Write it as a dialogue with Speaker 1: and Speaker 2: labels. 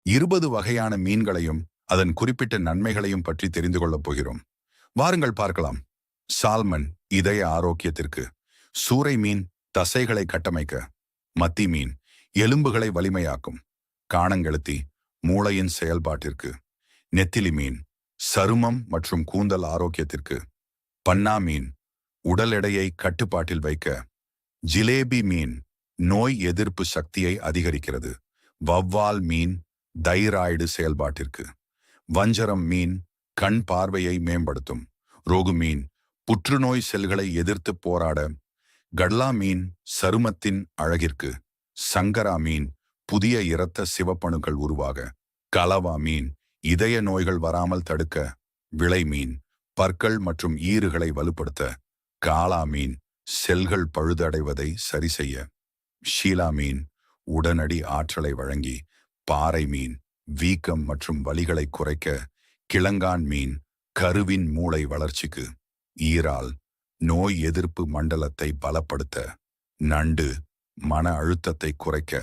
Speaker 1: 20 வகையான மீன்களையும் அதன் குறிப்பிட்ட நன்மைகளையும் பற்றி தெரிந்து கொள்ளப் போகிறோம். வாருங்கள் பார்க்கலாம். சால்மன் இதய ஆரோக்கியத்திற்கு, சூறை மீன் தசைகளை கட்டமைக்க, மத்தி மீன் எலும்புகளை வலிமையாக்கும், காணங்கெளுத்தி மூளையின் செயல்பாட்டிற்கு, நெத்திலி மீன் சருமம் மற்றும் கூந்தல் ஆரோக்கியத்திற்கு, பன்னா மீன் உடல் எடையை கட்டுப்பாட்டில் வைக்க, ஜிலேபி மீன் நோய் எதிர்ப்பு சக்தியை அதிகரிக்கிறது, வவ்வால் மீன் தைராய்டு செயல்பாட்டிற்கு, வஞ்சரம் மீன் கண் பார்வையை மேம்படுத்தும், ரோகு மீன் புற்றுநோய் செல்களை எதிர்த்து போராட, கட்லா மீன் சருமத்தின் அழகிற்கு, சங்கரா மீன் புதிய இரத்த சிவப்பணுக்கள் உருவாக, கலவா மீன் இதய நோய்கள் வராமல் தடுக்க, விளை மீன் பற்கள் மற்றும் ஈறுகளை வலுப்படுத்த, காளா மீன் செல்கள் பழுதடைவதை சரிசெய்ய, ஷீலா மீன் உடனடி ஆற்றலை வழங்கி, பாறை மீன் வீக்கம் மற்றும் வலிகளை குறைக்க, கிழங்கான் மீன் கருவின் மூளை வளர்ச்சிக்கு, ஈரால் நோய் எதிர்ப்பு மண்டலத்தை பலப்படுத்த, நண்டு மன அழுத்தத்தை குறைக்க,